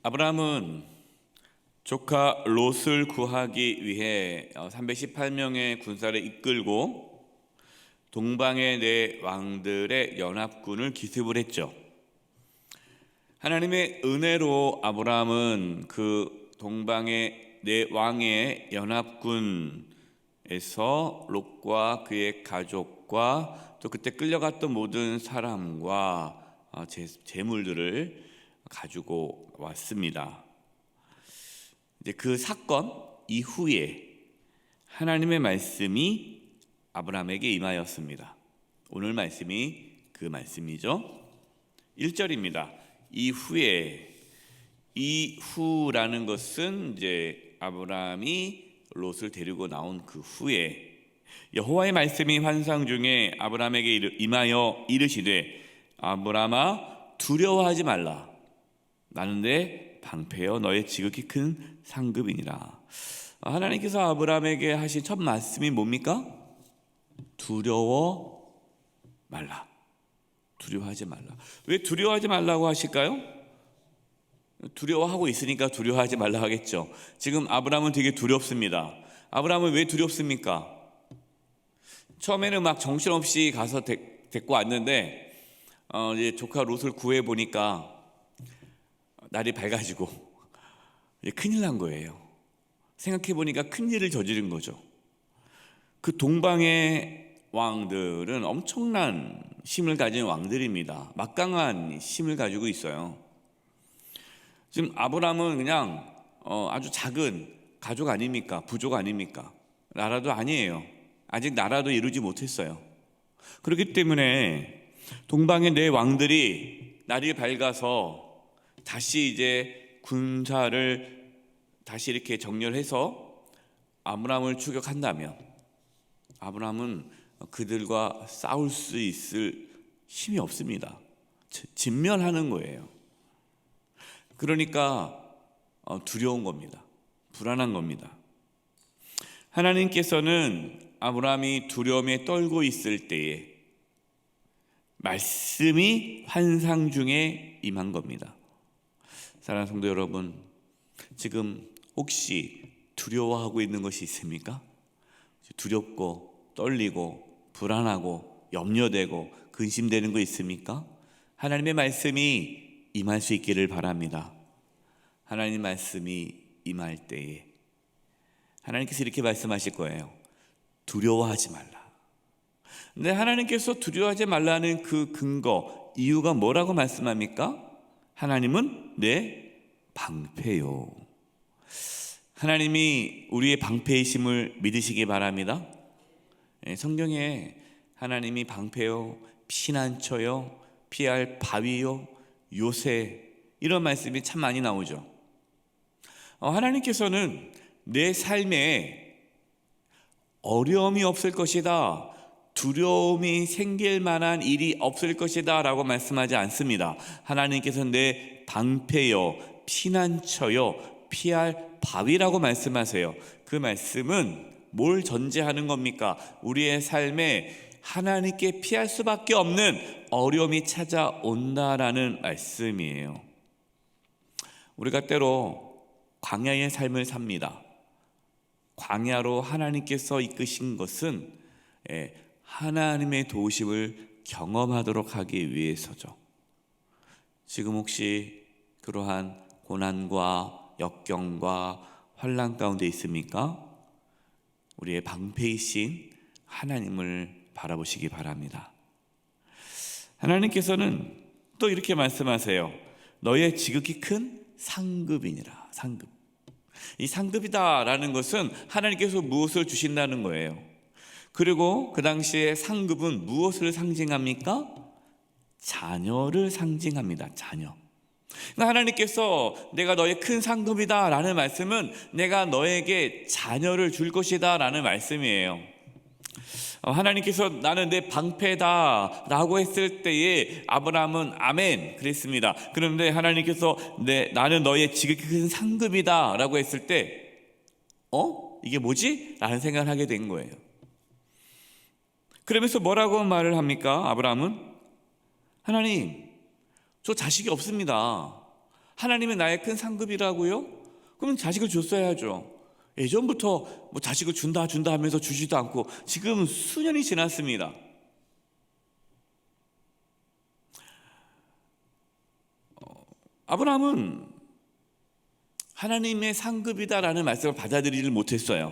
아브라함은 조카 롯을 구하기 위해 318명의 군사를 이끌고 동방의 네 왕들의 연합군을 기습을 했죠. 하나님의 은혜로 아브라함은 그 동방의 네 왕의 연합군에서 롯과 그의 가족과 또 그때 끌려갔던 모든 사람과 재물들을 가지고 왔습니다. 이제 그 사건 이후에 하나님의 말씀이 아브라함에게 임하였습니다. 오늘 말씀이 그 말씀이죠. 1절입니다. 이후라는 것은 이제 아브라함이 롯을 데리고 나온 그 후에 여호와의 말씀이 환상 중에 아브라함에게 임하여 이르시되 아브라함아 두려워하지 말라. 나는 내 방패여 너의 지극히 큰 상급이니라. 하나님께서 아브라함에게 하신 첫 말씀이 뭡니까? 두려워 말라. 두려워하지 말라. 왜 두려워하지 말라고 하실까요? 두려워하고 있으니까 두려워하지 말라 하겠죠. 지금 아브라함은 되게 두렵습니다. 아브라함은 왜 두렵습니까? 처음에는 막 정신없이 가서 데리고 왔는데 이제 조카 롯을 구해 보니까 날이 밝아지고 큰일 난 거예요. 생각해 보니까 큰일을 저지른 거죠. 그 동방의 왕들은 엄청난 힘을 가진 왕들입니다. 막강한 힘을 가지고 있어요. 지금 아브라함은 그냥 아주 작은 가족 아닙니까? 부족 아닙니까? 나라도 아니에요. 아직 나라도 이루지 못했어요. 그렇기 때문에 동방의 네 왕들이 날이 밝아서 다시 이제 군사를 다시 이렇게 정렬해서 아브라함을 추격한다면 아브라함은 그들과 싸울 수 있을 힘이 없습니다. 진멸하는 거예요. 그러니까 두려운 겁니다. 불안한 겁니다. 하나님께서는 아브라함이 두려움에 떨고 있을 때에 말씀이 환상 중에 임한 겁니다. 사랑하는 성도 여러분, 지금 혹시 두려워하고 있는 것이 있습니까? 두렵고 떨리고 불안하고 염려되고 근심되는 거 있습니까? 하나님의 말씀이 임할 수 있기를 바랍니다. 하나님 말씀이 임할 때에 하나님께서 이렇게 말씀하실 거예요. 두려워하지 말라. 근데 하나님께서 두려워하지 말라는 그 근거, 이유가 뭐라고 말씀합니까? 하나님은 내 방패요. 하나님이 우리의 방패이심을 믿으시기 바랍니다. 성경에 하나님이 방패요, 피난처요, 피할 바위요, 요새 이런 말씀이 참 많이 나오죠. 하나님께서는 내 삶에 어려움이 없을 것이다, 두려움이 생길 만한 일이 없을 것이다 라고 말씀하지 않습니다. 하나님께서는 내 방패요, 피난처요, 피할 바위라고 말씀하세요. 그 말씀은 뭘 전제하는 겁니까? 우리의 삶에 하나님께 피할 수밖에 없는 어려움이 찾아온다라는 말씀이에요. 우리가 때로 광야의 삶을 삽니다. 광야로 하나님께서 이끄신 것은 하나님의 도우심을 경험하도록 하기 위해서죠. 지금 혹시 그러한 고난과 역경과 환난 가운데 있습니까? 우리의 방패이신 하나님을 바라보시기 바랍니다. 하나님께서는 또 이렇게 말씀하세요. 너의 지극히 큰 상급이니라. 상급. 이 상급이다라는 것은 하나님께서 무엇을 주신다는 거예요. 그리고 그 당시에 상급은 무엇을 상징합니까? 자녀를 상징합니다. 자녀. 하나님께서 내가 너의 큰 상급이다 라는 말씀은 내가 너에게 자녀를 줄 것이다 라는 말씀이에요. 하나님께서 나는 내 방패다 라고 했을 때에 아브라함은 아멘 그랬습니다. 그런데 하나님께서 나는 너의 지극히 큰 상급이다 라고 했을 때 이게 뭐지? 라는 생각을 하게 된 거예요. 그러면서 뭐라고 말을 합니까? 아브라함은 하나님, 저 자식이 없습니다. 하나님이 나의 큰 상급이라고요? 그럼 자식을 줬어야죠. 예전부터 뭐 자식을 준다 하면서 주지도 않고 지금 수년이 지났습니다. 아브라함은 하나님의 상급이다라는 말씀을 받아들이질 못했어요.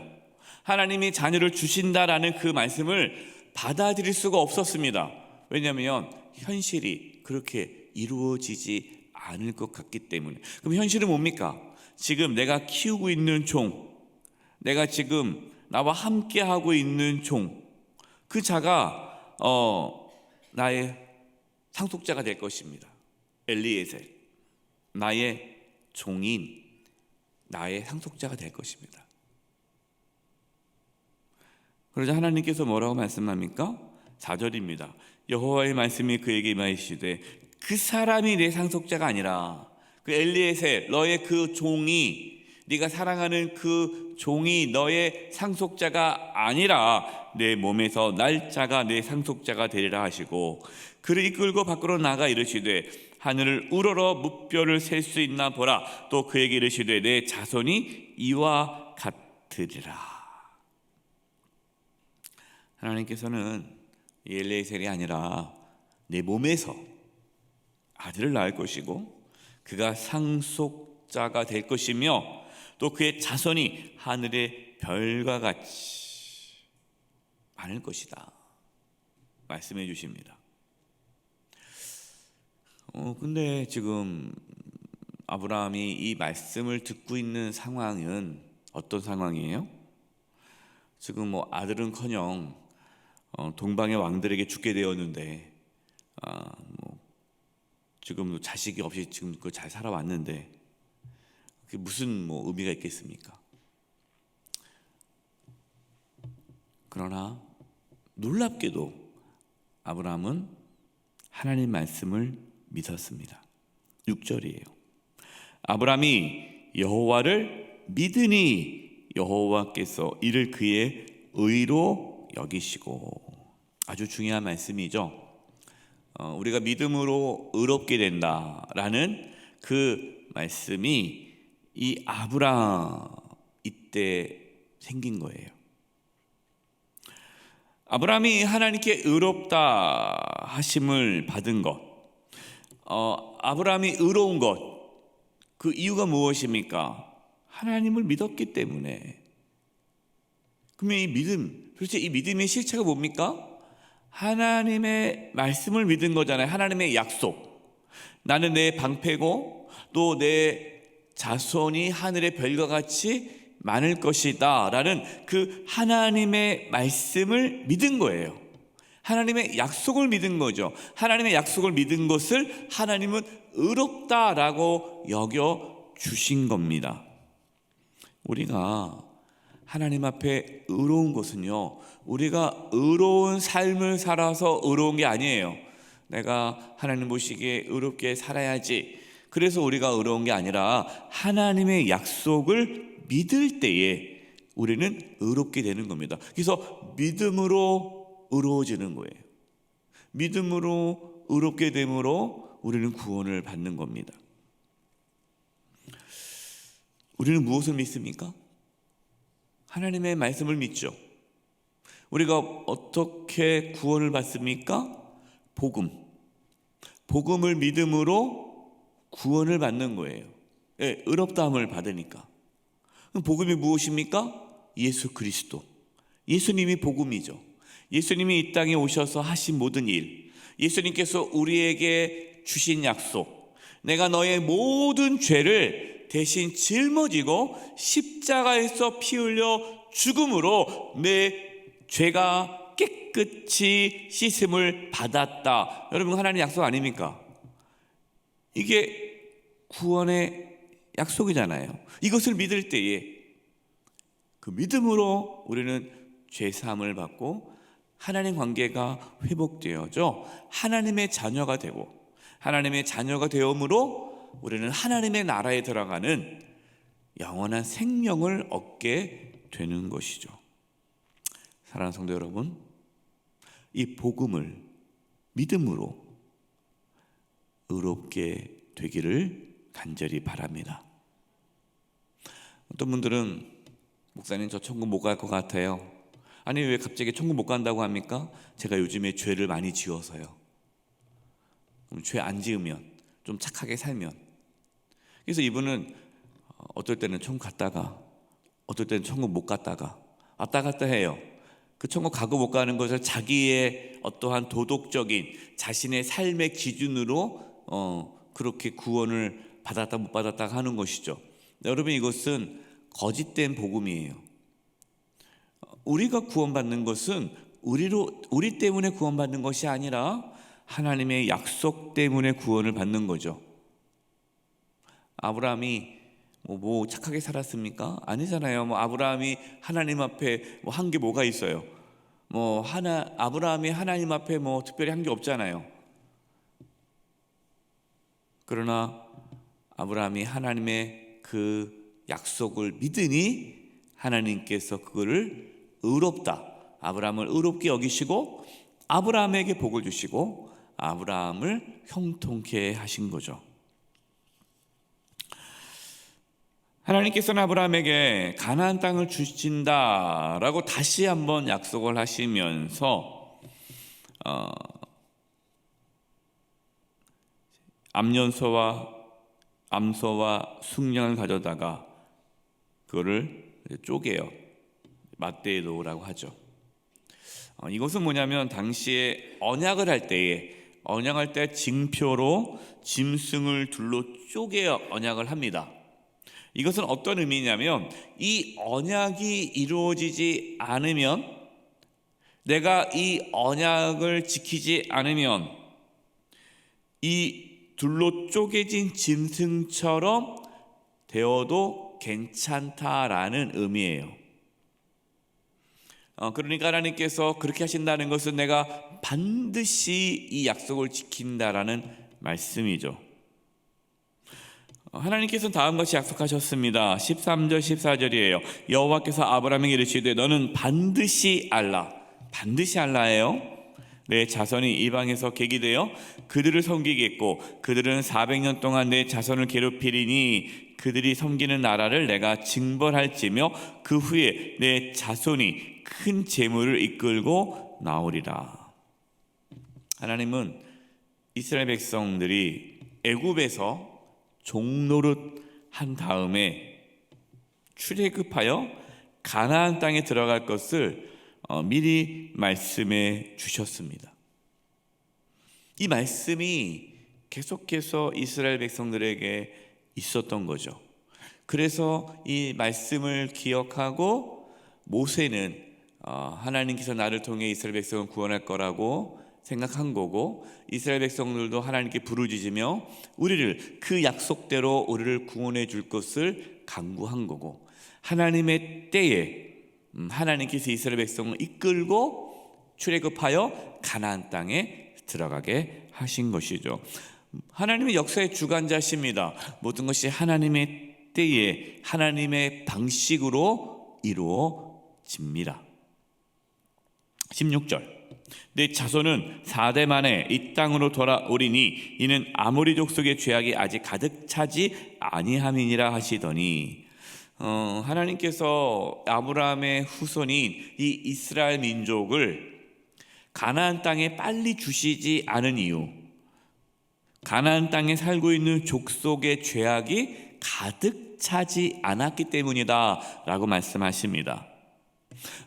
하나님이 자녀를 주신다라는 그 말씀을 받아들일 수가 없었습니다. 왜냐하면 현실이 그렇게 이루어지지 않을 것 같기 때문에. 그럼 현실은 뭡니까? 지금 내가 키우고 있는 종, 내가 지금 나와 함께 하고 있는 종, 그 자가 나의 상속자가 될 것입니다. 엘리에셀, 나의 종인 나의 상속자가 될 것입니다. 그러자 하나님께서 뭐라고 말씀합니까? 4절입니다. 여호와의 말씀이 그에게 임하시되 그 사람이 내 상속자가 아니라 그 엘리에셀 너의 그 종이, 네가 사랑하는 그 종이 너의 상속자가 아니라 내 몸에서 날 자가 내 상속자가 되리라 하시고, 그를 이끌고 밖으로 나가 이르시되 하늘을 우러러 무뼈를 셀 수 있나 보라. 또 그에게 이르시되 내 자손이 이와 같으리라. 하나님께서는 엘리에셀이 아니라 내 몸에서 아들을 낳을 것이고 그가 상속자가 될 것이며 또 그의 자손이 하늘의 별과 같이 많을 것이다 말씀해 주십니다. 근데 지금 아브라함이 이 말씀을 듣고 있는 상황은 어떤 상황이에요? 지금 뭐 아들은커녕 동방의 왕들에게 죽게 되었는데, 뭐 지금 자식이 없이 지금 그 잘 살아왔는데 그게 무슨 뭐 의미가 있겠습니까? 그러나 놀랍게도 아브라함은 하나님 말씀을 믿었습니다. 6절이에요. 아브라함이 여호와를 믿으니 여호와께서 이를 그의 의로 여기시고. 아주 중요한 말씀이죠. 우리가 믿음으로 의롭게 된다라는 그 말씀이 이 아브라함 이때 생긴 거예요. 아브라함이 하나님께 의롭다 하심을 받은 것, 아브라함이 의로운 것, 그 이유가 무엇입니까? 하나님을 믿었기 때문에. 그러면 이 믿음, 도대체 이 믿음의 실체가 뭡니까? 하나님의 말씀을 믿은 거잖아요. 하나님의 약속. 나는 내 방패고 또 내 자손이 하늘의 별과 같이 많을 것이다 라는 그 하나님의 말씀을 믿은 거예요. 하나님의 약속을 믿은 거죠. 하나님의 약속을 믿은 것을 하나님은 의롭다라고 여겨 주신 겁니다. 우리가 하나님 앞에 의로운 것은요, 우리가 의로운 삶을 살아서 의로운 게 아니에요. 내가 하나님 보시기에 의롭게 살아야지, 그래서 우리가 의로운 게 아니라 하나님의 약속을 믿을 때에 우리는 의롭게 되는 겁니다. 그래서 믿음으로 의로워지는 거예요. 믿음으로 의롭게 됨으로 우리는 구원을 받는 겁니다. 우리는 무엇을 믿습니까? 하나님의 말씀을 믿죠. 우리가 어떻게 구원을 받습니까? 복음을 믿음으로 구원을 받는 거예요. 예, 의롭다함을 받으니까. 복음이 무엇입니까? 예수 그리스도. 예수님이 복음이죠. 예수님이 이 땅에 오셔서 하신 모든 일, 예수님께서 우리에게 주신 약속, 내가 너의 모든 죄를 대신 짊어지고 십자가에서 피 흘려 죽음으로 내 죄가 깨끗이 씻음을 받았다. 여러분, 하나님의 약속 아닙니까? 이게 구원의 약속이잖아요. 이것을 믿을 때에 그 믿음으로 우리는 죄 사함을 받고 하나님 관계가 회복되어져 하나님의 자녀가 되고, 하나님의 자녀가 되므로 우리는 하나님의 나라에 들어가는 영원한 생명을 얻게 되는 것이죠. 사랑하는 성도 여러분, 이 복음을 믿음으로 의롭게 되기를 간절히 바랍니다. 어떤 분들은 목사님 저 천국 못 갈 것 같아요. 아니 왜 갑자기 천국 못 간다고 합니까? 제가 요즘에 죄를 많이 지어서요. 죄 안 지으면, 좀 착하게 살면. 그래서 이분은 어떨 때는 천국 갔다가 어떨 때는 천국 못 갔다가 왔다 갔다 해요. 그 천국 가고 못 가는 것을 자기의 어떠한 도덕적인 자신의 삶의 기준으로 그렇게 구원을 받았다 못 받았다 하는 것이죠. 여러분, 이것은 거짓된 복음이에요. 우리가 구원받는 것은 우리 때문에 구원받는 것이 아니라 하나님의 약속 때문에 구원을 받는 거죠. 아브라함이 뭐 착하게 살았습니까? 아니잖아요. 아브라함이 하나님 앞에 한 게 뭐가 있어요? 아브라함이 하나님 앞에 특별히 한 게 없잖아요. 그러나 아브라함이 하나님의 그 약속을 믿으니 하나님께서 그거를 아브라함을 의롭게 여기시고 아브라함에게 복을 주시고 아브라함을 형통케 하신 거죠. 하나님께서는 아브라함에게 가나안 땅을 주신다라고 다시 한번 약속을 하시면서 암소와 숭양을 가져다가 그거를 쪼개요. 맞대에 놓으라고 하죠. 이것은 뭐냐면 당시에 언약할 때 징표로 짐승을 둘로 쪼개 언약을 합니다. 이것은 어떤 의미냐면 이 언약이 이루어지지 않으면, 내가 이 언약을 지키지 않으면 이 둘로 쪼개진 짐승처럼 되어도 괜찮다라는 의미예요. 그러니까 하나님께서 그렇게 하신다는 것은 내가 반드시 이 약속을 지킨다라는 말씀이죠. 하나님께서는 다음같이 약속하셨습니다. 13절 14절이에요. 여호와께서 아브라함에게 이르시되 너는 반드시 알라예요. 내 자손이 이방에서 객이 되어 그들을 섬기겠고 그들은 400년 동안 내 자손을 괴롭히리니 그들이 섬기는 나라를 내가 징벌할지며 그 후에 내 자손이 큰 재물을 이끌고 나오리라. 하나님은 이스라엘 백성들이 애굽에서 종노릇 한 다음에 출애굽하여 가나안 땅에 들어갈 것을 미리 말씀해 주셨습니다. 이 말씀이 계속해서 이스라엘 백성들에게 있었던 거죠. 그래서 이 말씀을 기억하고 모세는 하나님께서 나를 통해 이스라엘 백성을 구원할 거라고 생각한 거고, 이스라엘 백성들도 하나님께 부르짖으며 우리를 그 약속대로 우리를 구원해 줄 것을 간구한 거고, 하나님의 때에 하나님께서 이스라엘 백성을 이끌고 출애굽하여 가나안 땅에 들어가게 하신 것이죠. 하나님의 역사의 주관자십니다. 모든 것이 하나님의 때에 하나님의 방식으로 이루어집니다. 16절 내 자손은 4대 만에 이 땅으로 돌아오리니 이는 아모리 족속의 죄악이 아직 가득 차지 아니함이니라 하시더니, 하나님께서 아브라함의 후손인 이 이스라엘 민족을 가나안 땅에 빨리 주시지 않은 이유, 가나안 땅에 살고 있는 족속의 죄악이 가득 차지 않았기 때문이다 라고 말씀하십니다.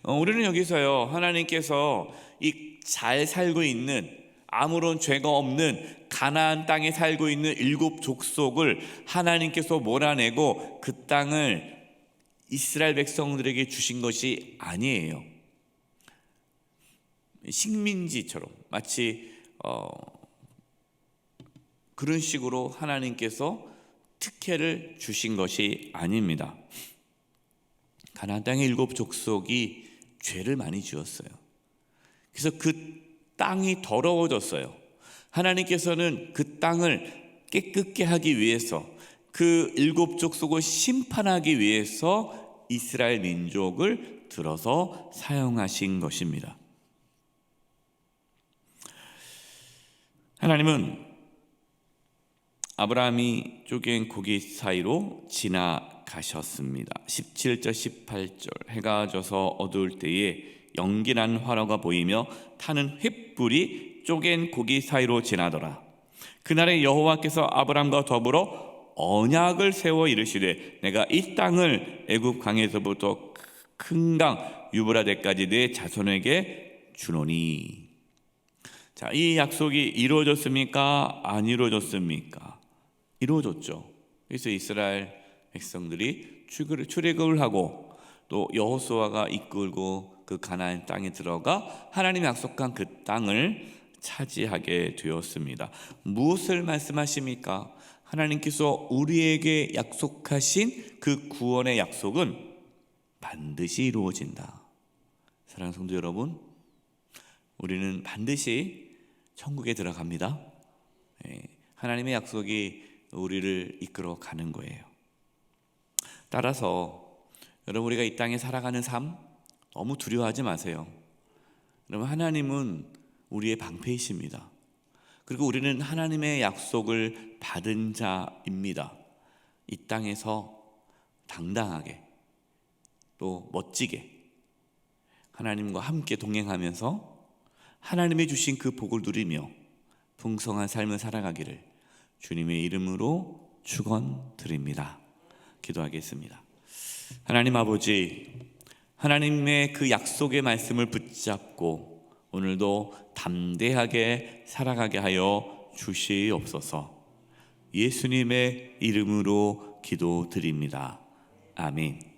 우리는 여기서요, 하나님께서 이 잘 살고 있는 아무런 죄가 없는 가나안 땅에 살고 있는 7 족속을 하나님께서 몰아내고 그 땅을 이스라엘 백성들에게 주신 것이 아니에요. 식민지처럼 마치 그런 식으로 하나님께서 특혜를 주신 것이 아닙니다. 가나안 땅의 7 족속이 죄를 많이 지었어요. 그래서 그 땅이 더러워졌어요. 하나님께서는 그 땅을 깨끗게 하기 위해서, 그 7 족속을 심판하기 위해서 이스라엘 민족을 들어서 사용하신 것입니다. 하나님은 아브라함이 쪼갠 고기 사이로 지나가셨습니다. 17절 18절 해가 져서 어두울 때에 연기난 화로가 보이며 타는 횃불이 쪼갠 고기 사이로 지나더라. 그날에 여호와께서 아브라함과 더불어 언약을 세워 이르시되 내가 이 땅을 애굽 강에서부터 큰 강 유브라데까지 내 자손에게 주노니. 자, 이 약속이 이루어졌습니까? 안 이루어졌습니까? 이루어졌죠. 그래서 이스라엘 백성들이 출애굽을 하고 또 여호수아가 이끌고 그 가나안 땅에 들어가 하나님이 약속한 그 땅을 차지하게 되었습니다. 무엇을 말씀하십니까? 하나님께서 우리에게 약속하신 그 구원의 약속은 반드시 이루어진다. 사랑하는 성도 여러분, 우리는 반드시 천국에 들어갑니다. 하나님의 약속이 우리를 이끌어 가는 거예요. 따라서 여러분, 우리가 이 땅에 살아가는 삶 너무 두려워하지 마세요. 여러분, 하나님은 우리의 방패이십니다. 그리고 우리는 하나님의 약속을 받은 자입니다. 이 땅에서 당당하게 또 멋지게 하나님과 함께 동행하면서 하나님이 주신 그 복을 누리며 풍성한 삶을 살아가기를 주님의 이름으로 축원드립니다. 기도하겠습니다. 하나님 아버지, 하나님의 그 약속의 말씀을 붙잡고 오늘도 담대하게 살아가게 하여 주시옵소서. 예수님의 이름으로 기도드립니다. 아멘.